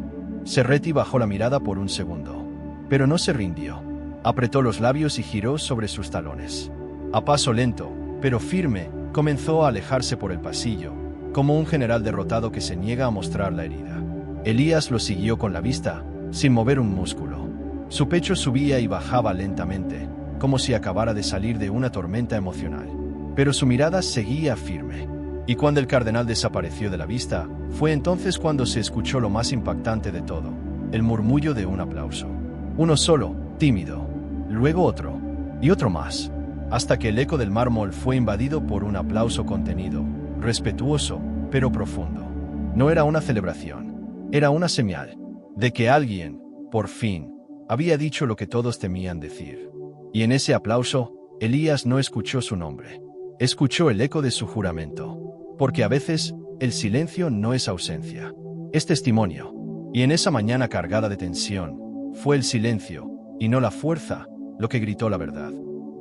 Serretti bajó la mirada por un segundo, pero no se rindió. Apretó los labios y giró sobre sus talones. A paso lento, pero firme, comenzó a alejarse por el pasillo, como un general derrotado que se niega a mostrar la herida. Elías lo siguió con la vista, sin mover un músculo. Su pecho subía y bajaba lentamente, como si acabara de salir de una tormenta emocional. Pero su mirada seguía firme. Y cuando el cardenal desapareció de la vista, fue entonces cuando se escuchó lo más impactante de todo, el murmullo de un aplauso. Uno solo, tímido, luego otro, y otro más, hasta que el eco del mármol fue invadido por un aplauso contenido, respetuoso, pero profundo. No era una celebración, era una señal de que alguien, por fin, había dicho lo que todos temían decir. Y en ese aplauso, Elías no escuchó su nombre, escuchó el eco de su juramento. Porque a veces, el silencio no es ausencia, es testimonio. Y en esa mañana cargada de tensión, fue el silencio, y no la fuerza, lo que gritó la verdad.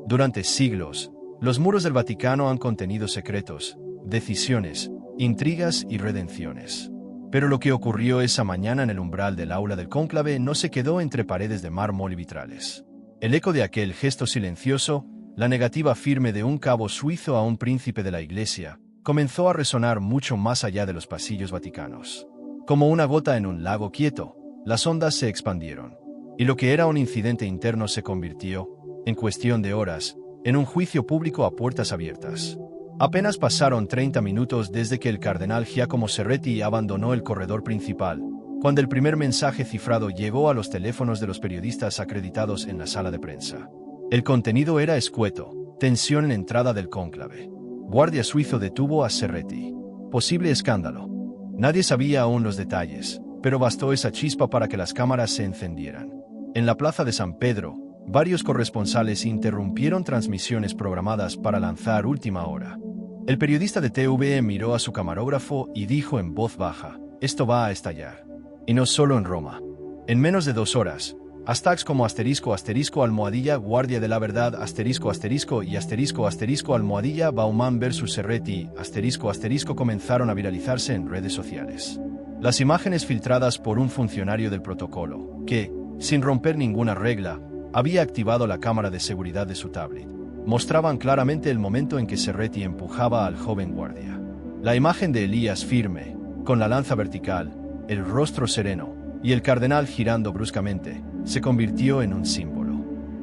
Durante siglos, los muros del Vaticano han contenido secretos, decisiones, intrigas y redenciones. Pero lo que ocurrió esa mañana en el umbral del aula del cónclave no se quedó entre paredes de mármol y vitrales. El eco de aquel gesto silencioso, la negativa firme de un cabo suizo a un príncipe de la Iglesia, comenzó a resonar mucho más allá de los pasillos vaticanos. Como una gota en un lago quieto, las ondas se expandieron, y lo que era un incidente interno se convirtió, en cuestión de horas, en un juicio público a puertas abiertas. Apenas pasaron 30 minutos desde que el cardenal Giacomo Serretti abandonó el corredor principal, cuando el primer mensaje cifrado llegó a los teléfonos de los periodistas acreditados en la sala de prensa. El contenido era escueto, tensión en entrada del cónclave. Guardia suizo detuvo a Serretti. Posible escándalo. Nadie sabía aún los detalles, pero bastó esa chispa para que las cámaras se encendieran. En la plaza de San Pedro, varios corresponsales interrumpieron transmisiones programadas para lanzar última hora. El periodista de TVE miró a su camarógrafo y dijo en voz baja, «Esto va a estallar». Y no solo en Roma. En menos de 2 horas, hashtags como **almohadilla guardia de la verdad **y almohadilla Bauman vs Serretti ** comenzaron a viralizarse en redes sociales. Las imágenes filtradas por un funcionario del protocolo, que, sin romper ninguna regla, había activado la cámara de seguridad de su tablet, mostraban claramente el momento en que Serretti empujaba al joven guardia. La imagen de Elías firme, con la lanza vertical, el rostro sereno, y el cardenal girando bruscamente, se convirtió en un símbolo.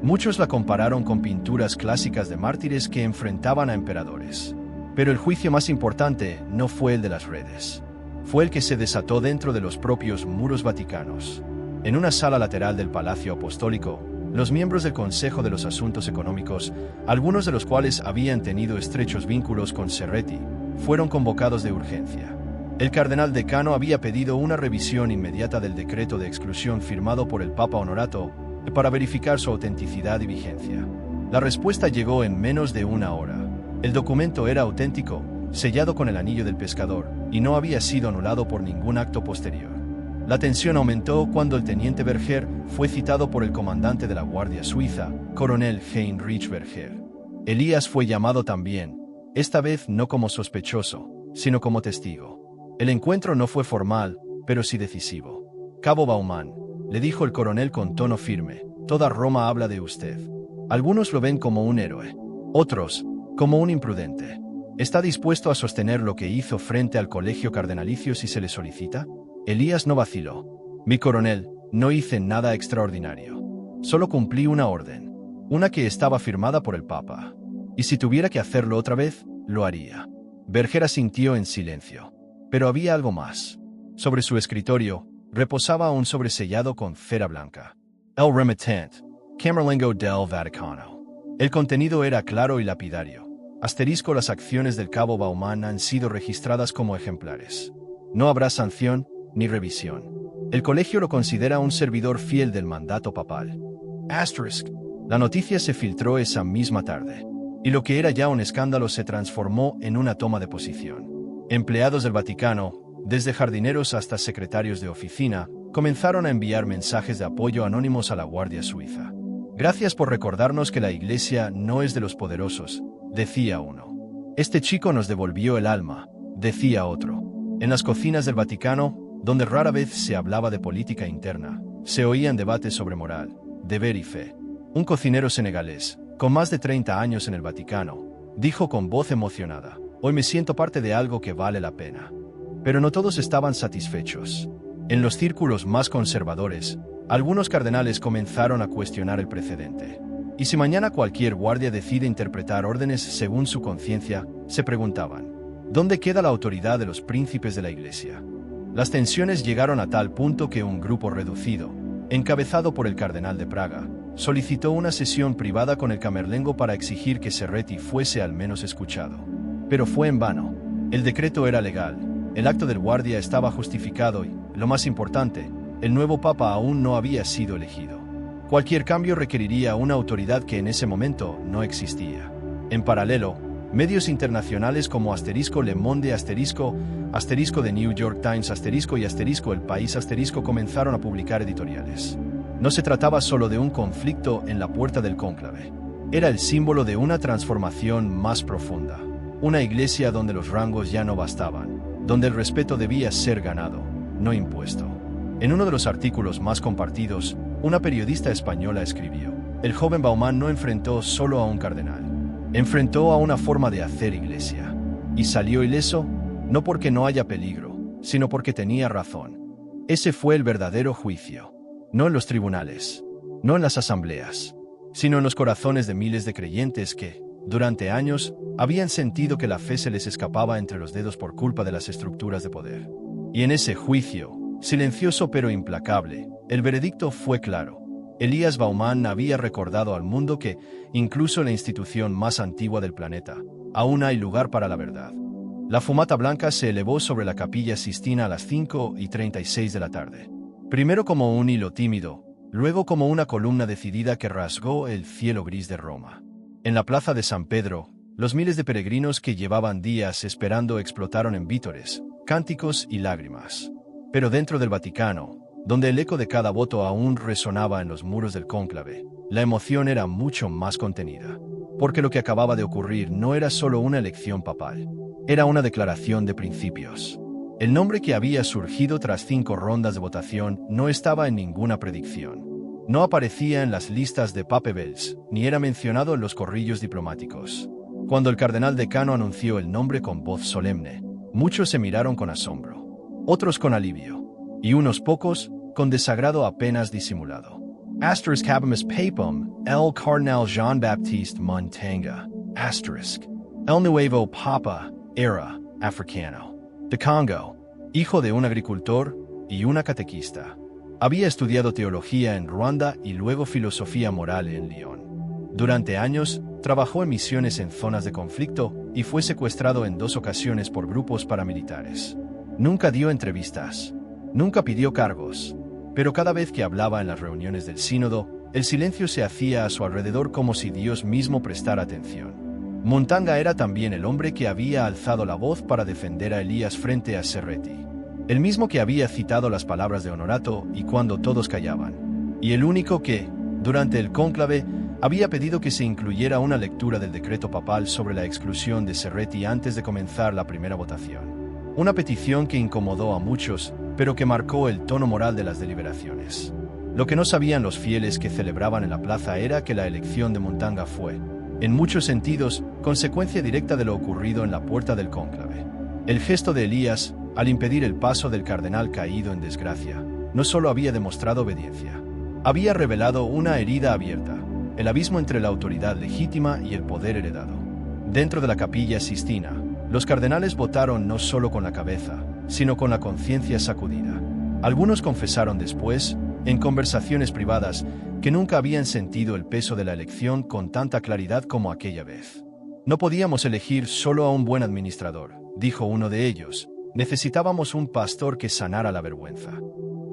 Muchos la compararon con pinturas clásicas de mártires que enfrentaban a emperadores. Pero el juicio más importante no fue el de las redes. Fue el que se desató dentro de los propios muros vaticanos. En una sala lateral del Palacio Apostólico, los miembros del Consejo de los Asuntos Económicos, algunos de los cuales habían tenido estrechos vínculos con Serretti, fueron convocados de urgencia. El cardenal decano había pedido una revisión inmediata del decreto de exclusión firmado por el Papa Honorato para verificar su autenticidad y vigencia. La respuesta llegó en menos de 1 hora. El documento era auténtico, sellado con el anillo del pescador, y no había sido anulado por ningún acto posterior. La tensión aumentó cuando el teniente Berger fue citado por el comandante de la Guardia Suiza, coronel Heinrich Berger. Elías fue llamado también, esta vez no como sospechoso, sino como testigo. El encuentro no fue formal, pero sí decisivo. «Cabo Bauman», le dijo el coronel con tono firme, «toda Roma habla de usted. Algunos lo ven como un héroe, otros como un imprudente. ¿Está dispuesto a sostener lo que hizo frente al colegio cardenalicio si se le solicita?» Elías no vaciló. «Mi coronel, no hice nada extraordinario. Solo cumplí una orden, una que estaba firmada por el Papa. Y si tuviera que hacerlo otra vez, lo haría». Berger asintió en silencio. Pero había algo más. Sobre su escritorio, reposaba un sobresellado con cera blanca. El remittente, Camerlengo del Vaticano. El contenido era claro y lapidario. Asterisco: las acciones del cabo Baumann han sido registradas como ejemplares. No habrá sanción ni revisión. El colegio lo considera un servidor fiel del mandato papal. Asterisk. La noticia se filtró esa misma tarde, y lo que era ya un escándalo se transformó en una toma de posición. Empleados del Vaticano, desde jardineros hasta secretarios de oficina, comenzaron a enviar mensajes de apoyo anónimos a la Guardia Suiza. Gracias por recordarnos que la Iglesia no es de los poderosos, decía uno. Este chico nos devolvió el alma, decía otro. En las cocinas del Vaticano, donde rara vez se hablaba de política interna, se oían debates sobre moral, deber y fe. Un cocinero senegalés, con más de 30 años en el Vaticano, dijo con voz emocionada: «Hoy me siento parte de algo que vale la pena». Pero no todos estaban satisfechos. En los círculos más conservadores, algunos cardenales comenzaron a cuestionar el precedente. ¿Y si mañana cualquier guardia decide interpretar órdenes según su conciencia?, se preguntaban. ¿Dónde queda la autoridad de los príncipes de la Iglesia? Las tensiones llegaron a tal punto que un grupo reducido, encabezado por el cardenal de Praga, solicitó una sesión privada con el camerlengo para exigir que Serretti fuese al menos escuchado. Pero fue en vano. El decreto era legal, el acto del guardia estaba justificado y, lo más importante, el nuevo papa aún no había sido elegido. Cualquier cambio requeriría una autoridad que en ese momento no existía. En paralelo, medios internacionales como *Le Monde*, *The New York Times*, y *El País* comenzaron a publicar editoriales. No se trataba solo de un conflicto en la puerta del cónclave. Era el símbolo de una transformación más profunda. Una iglesia donde los rangos ya no bastaban, donde el respeto debía ser ganado, no impuesto. En uno de los artículos más compartidos, una periodista española escribió: «El joven Baumann no enfrentó solo a un cardenal. Enfrentó a una forma de hacer iglesia. Y salió ileso, no porque no haya peligro, sino porque tenía razón. Ese fue el verdadero juicio. No en los tribunales, no en las asambleas, sino en los corazones de miles de creyentes que, durante años, habían sentido que la fe se les escapaba entre los dedos por culpa de las estructuras de poder. Y en ese juicio, silencioso pero implacable, el veredicto fue claro. Elias Baumann había recordado al mundo que, incluso en la institución más antigua del planeta, aún hay lugar para la verdad». La fumata blanca se elevó sobre la Capilla Sistina a las 5:36 de la tarde. Primero como un hilo tímido, luego como una columna decidida que rasgó el cielo gris de Roma. En la plaza de San Pedro, los miles de peregrinos que llevaban días esperando explotaron en vítores, cánticos y lágrimas. Pero dentro del Vaticano, donde el eco de cada voto aún resonaba en los muros del cónclave, la emoción era mucho más contenida. Porque lo que acababa de ocurrir no era solo una elección papal, era una declaración de principios. El nombre que había surgido tras 5 rondas de votación no estaba en ninguna predicción. No aparecía en las listas de papebels, ni era mencionado en los corrillos diplomáticos. Cuando el cardenal decano anunció el nombre con voz solemne, muchos se miraron con asombro, otros con alivio, y unos pocos con desagrado apenas disimulado. Asterisk habemus papam, el cardenal Jean-Baptiste Montanga. Asterisk. El nuevo papa era africano. De Congo, hijo de un agricultor y una catequista. Había estudiado teología en Ruanda y luego filosofía moral en Lyon. Durante años, trabajó en misiones en zonas de conflicto y fue secuestrado en 2 ocasiones por grupos paramilitares. Nunca dio entrevistas, nunca pidió cargos, pero cada vez que hablaba en las reuniones del sínodo, el silencio se hacía a su alrededor como si Dios mismo prestara atención. Montanga era también el hombre que había alzado la voz para defender a Elias frente a Serretti. El mismo que había citado las palabras de Honorato y cuando todos callaban. Y el único que, durante el cónclave, había pedido que se incluyera una lectura del decreto papal sobre la exclusión de Serretti antes de comenzar la primera votación. Una petición que incomodó a muchos, pero que marcó el tono moral de las deliberaciones. Lo que no sabían los fieles que celebraban en la plaza era que la elección de Montanga fue, en muchos sentidos, consecuencia directa de lo ocurrido en la puerta del cónclave. El gesto de Elías, al impedir el paso del cardenal caído en desgracia, no solo había demostrado obediencia, había revelado una herida abierta, el abismo entre la autoridad legítima y el poder heredado. Dentro de la Capilla Sistina, los cardenales votaron no solo con la cabeza, sino con la conciencia sacudida. Algunos confesaron después, en conversaciones privadas, que nunca habían sentido el peso de la elección con tanta claridad como aquella vez. No podíamos elegir solo a un buen administrador, dijo uno de ellos. Necesitábamos un pastor que sanara la vergüenza.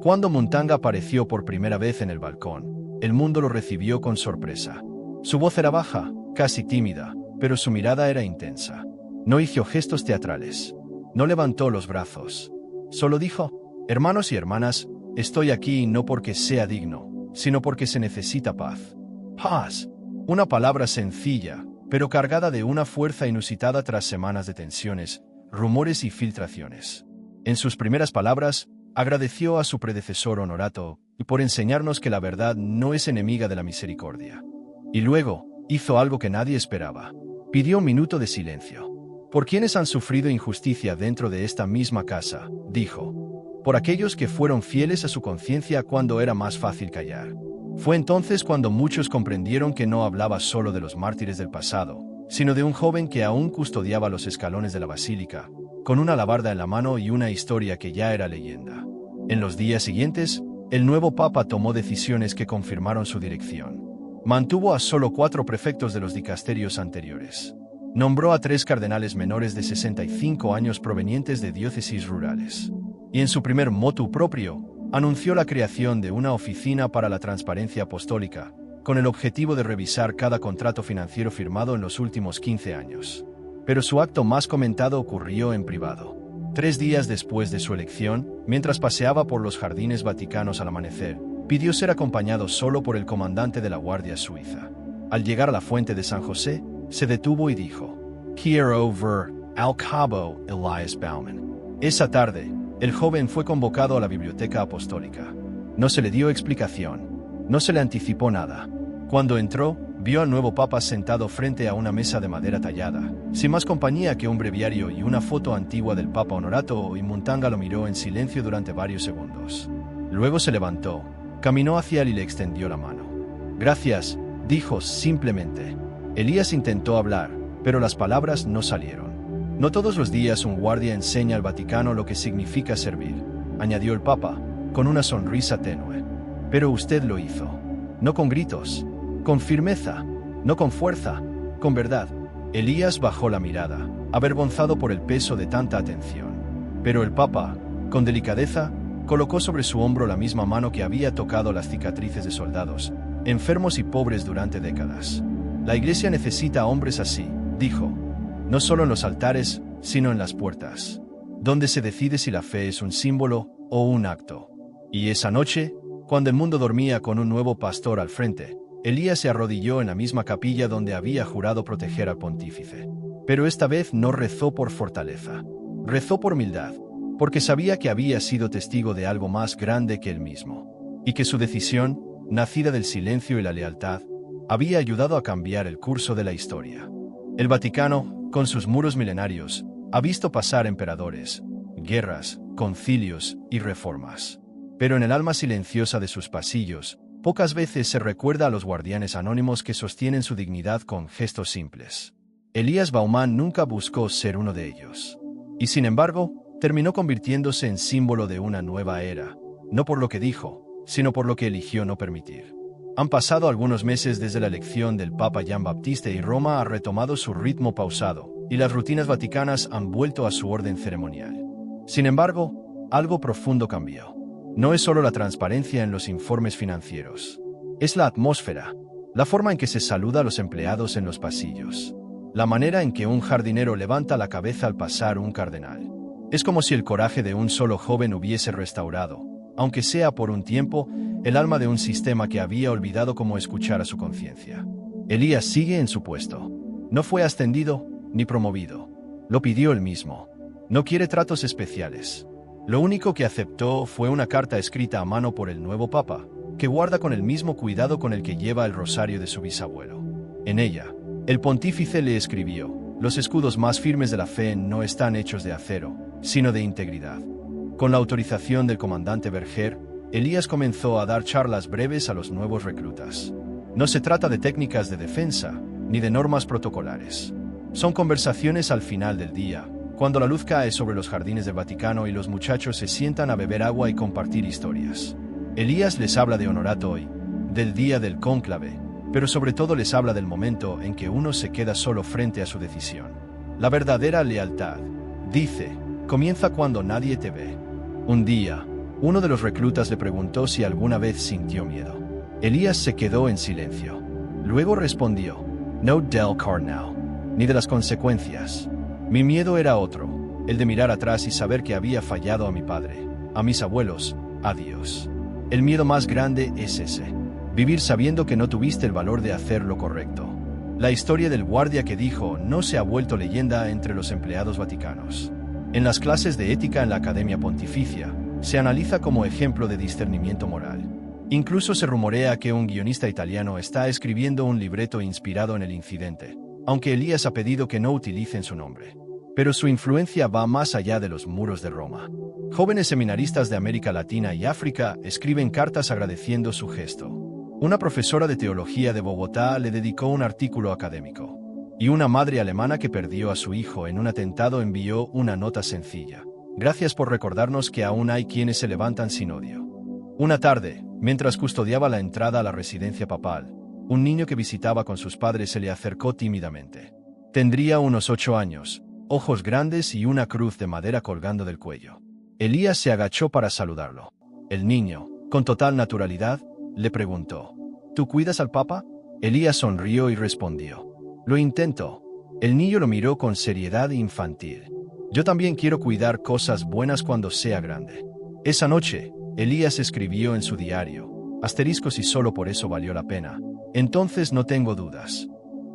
Cuando Muntanga apareció por primera vez en el balcón, el mundo lo recibió con sorpresa. Su voz era baja, casi tímida, pero su mirada era intensa. No hizo gestos teatrales. No levantó los brazos. Solo dijo: hermanos y hermanas, estoy aquí no porque sea digno, sino porque se necesita paz. Paz. Una palabra sencilla, pero cargada de una fuerza inusitada tras semanas de tensiones, rumores y filtraciones. En sus primeras palabras, agradeció a su predecesor Honorato por enseñarnos que la verdad no es enemiga de la misericordia. Y luego, hizo algo que nadie esperaba. Pidió un minuto de silencio. Por quienes han sufrido injusticia dentro de esta misma casa, dijo. Por aquellos que fueron fieles a su conciencia cuando era más fácil callar. Fue entonces cuando muchos comprendieron que no hablaba solo de los mártires del pasado, sino de un joven que aún custodiaba los escalones de la basílica, con una alabarda en la mano y una historia que ya era leyenda. En los días siguientes, el nuevo papa tomó decisiones que confirmaron su dirección. Mantuvo a solo 4 prefectos de los dicasterios anteriores. Nombró a 3 cardenales menores de 65 años provenientes de diócesis rurales. Y en su primer motu proprio, anunció la creación de una oficina para la transparencia apostólica, con el objetivo de revisar cada contrato financiero firmado en los últimos 15 años. Pero su acto más comentado ocurrió en privado. 3 días después de su elección, mientras paseaba por los jardines vaticanos al amanecer, pidió ser acompañado solo por el comandante de la Guardia Suiza. Al llegar a la fuente de San José, se detuvo y dijo: «Quiero ver al cabo Elias Bauman». Esa tarde, el joven fue convocado a la biblioteca apostólica. No se le dio explicación. No se le anticipó nada. Cuando entró, vio al nuevo papa sentado frente a una mesa de madera tallada, sin más compañía que un breviario y una foto antigua del papa Honorato, y Muntanga lo miró en silencio durante varios segundos. Luego se levantó, caminó hacia él y le extendió la mano. «Gracias», dijo simplemente. Elías intentó hablar, pero las palabras no salieron. «No todos los días un guardia enseña al Vaticano lo que significa servir», añadió el Papa, con una sonrisa tenue. «Pero usted lo hizo. No con gritos, con firmeza, no con fuerza, con verdad». Elías bajó la mirada, avergonzado por el peso de tanta atención. Pero el Papa, con delicadeza, colocó sobre su hombro la misma mano que había tocado las cicatrices de soldados, enfermos y pobres durante décadas. «La Iglesia necesita hombres así», dijo. «No solo en los altares, sino en las puertas, donde se decide si la fe es un símbolo o un acto». Y esa noche, cuando el mundo dormía con un nuevo pastor al frente, Elías se arrodilló en la misma capilla donde había jurado proteger al pontífice. Pero esta vez no rezó por fortaleza. Rezó por humildad, porque sabía que había sido testigo de algo más grande que él mismo, y que su decisión, nacida del silencio y la lealtad, había ayudado a cambiar el curso de la historia. El Vaticano, con sus muros milenarios, ha visto pasar emperadores, guerras, concilios y reformas. Pero en el alma silenciosa de sus pasillos, pocas veces se recuerda a los guardianes anónimos que sostienen su dignidad con gestos simples. Elias Bauman nunca buscó ser uno de ellos. Y sin embargo, terminó convirtiéndose en símbolo de una nueva era, no por lo que dijo, sino por lo que eligió no permitir. Han pasado algunos meses desde la elección del Papa Jean Baptiste y Roma ha retomado su ritmo pausado, y las rutinas vaticanas han vuelto a su orden ceremonial. Sin embargo, algo profundo cambió. No es solo la transparencia en los informes financieros. Es la atmósfera, la forma en que se saluda a los empleados en los pasillos, la manera en que un jardinero levanta la cabeza al pasar un cardenal. Es como si el coraje de un solo joven hubiese restaurado, aunque sea por un tiempo, el alma de un sistema que había olvidado cómo escuchar a su conciencia. Elías sigue en su puesto. No fue ascendido ni promovido. Lo pidió él mismo. No quiere tratos especiales. Lo único que aceptó fue una carta escrita a mano por el nuevo papa, que guarda con el mismo cuidado con el que lleva el rosario de su bisabuelo. En ella, el pontífice le escribió: «Los escudos más firmes de la fe no están hechos de acero, sino de integridad». Con la autorización del comandante Berger, Elías comenzó a dar charlas breves a los nuevos reclutas. No se trata de técnicas de defensa, ni de normas protocolares. Son conversaciones al final del día, cuando la luz cae sobre los jardines del Vaticano y los muchachos se sientan a beber agua y compartir historias. Elías les habla de Honorato hoy, del día del cónclave, pero sobre todo les habla del momento en que uno se queda solo frente a su decisión. La verdadera lealtad, dice, comienza cuando nadie te ve. Un día, uno de los reclutas le preguntó si alguna vez sintió miedo. Elías se quedó en silencio. Luego respondió, no del carnal, ni de las consecuencias. Mi miedo era otro, el de mirar atrás y saber que había fallado a mi padre, a mis abuelos, a Dios. El miedo más grande es ese, vivir sabiendo que no tuviste el valor de hacer lo correcto. La historia del guardia que dijo no se ha vuelto leyenda entre los empleados vaticanos. En las clases de ética en la Academia Pontificia, se analiza como ejemplo de discernimiento moral. Incluso se rumorea que un guionista italiano está escribiendo un libreto inspirado en el incidente, aunque Elías ha pedido que no utilicen su nombre. Pero su influencia va más allá de los muros de Roma. Jóvenes seminaristas de América Latina y África escriben cartas agradeciendo su gesto. Una profesora de teología de Bogotá le dedicó un artículo académico. Y una madre alemana que perdió a su hijo en un atentado envió una nota sencilla. Gracias por recordarnos que aún hay quienes se levantan sin odio. Una tarde, mientras custodiaba la entrada a la residencia papal, un niño que visitaba con sus padres se le acercó tímidamente. Tendría unos 8 años, ojos grandes y una cruz de madera colgando del cuello. Elías se agachó para saludarlo. El niño, con total naturalidad, le preguntó, ¿tú cuidas al Papa? Elías sonrió y respondió, lo intento. El niño lo miró con seriedad infantil. Yo también quiero cuidar cosas buenas cuando sea grande. Esa noche, Elías escribió en su diario, asteriscos y solo por eso valió la pena. Entonces no tengo dudas.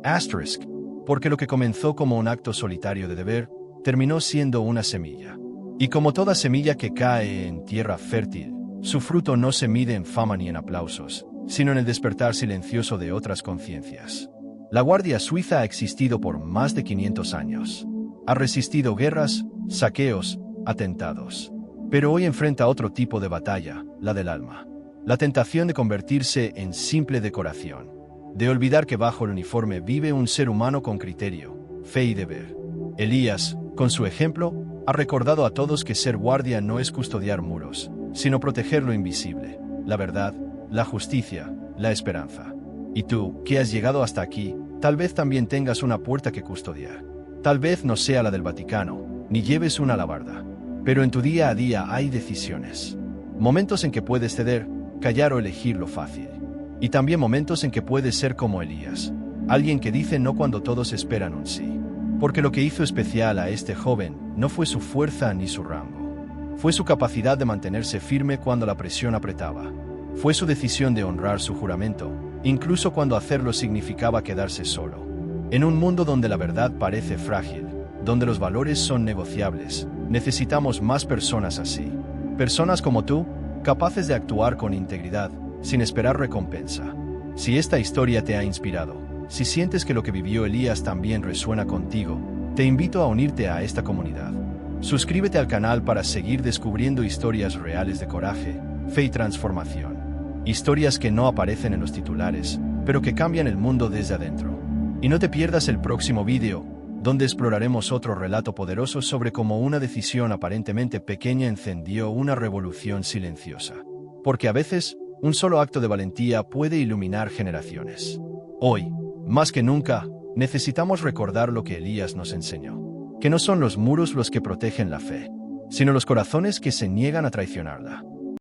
Asterisk, porque lo que comenzó como un acto solitario de deber, terminó siendo una semilla. Y como toda semilla que cae en tierra fértil, su fruto no se mide en fama ni en aplausos, sino en el despertar silencioso de otras conciencias. La Guardia Suiza ha existido por más de 500 años. Ha resistido guerras, saqueos, atentados. Pero hoy enfrenta otro tipo de batalla, la del alma. La tentación de convertirse en simple decoración. De olvidar que bajo el uniforme vive un ser humano con criterio, fe y deber. Elías, con su ejemplo, ha recordado a todos que ser guardia no es custodiar muros, sino proteger lo invisible, la verdad, la justicia, la esperanza. Y tú, que has llegado hasta aquí, tal vez también tengas una puerta que custodiar. Tal vez no sea la del Vaticano, ni lleves una alabarda. Pero en tu día a día hay decisiones. Momentos en que puedes ceder, callar o elegir lo fácil. Y también momentos en que puedes ser como Elías, alguien que dice no cuando todos esperan un sí. Porque lo que hizo especial a este joven no fue su fuerza ni su rango. Fue su capacidad de mantenerse firme cuando la presión apretaba. Fue su decisión de honrar su juramento, incluso cuando hacerlo significaba quedarse solo. En un mundo donde la verdad parece frágil, donde los valores son negociables, necesitamos más personas así. Personas como tú, capaces de actuar con integridad, sin esperar recompensa. Si esta historia te ha inspirado, si sientes que lo que vivió Elías también resuena contigo, te invito a unirte a esta comunidad. Suscríbete al canal para seguir descubriendo historias reales de coraje, fe y transformación. Historias que no aparecen en los titulares, pero que cambian el mundo desde adentro. Y no te pierdas el próximo vídeo, donde exploraremos otro relato poderoso sobre cómo una decisión aparentemente pequeña encendió una revolución silenciosa. Porque a veces, un solo acto de valentía puede iluminar generaciones. Hoy, más que nunca, necesitamos recordar lo que Elías nos enseñó. Que no son los muros los que protegen la fe, sino los corazones que se niegan a traicionarla.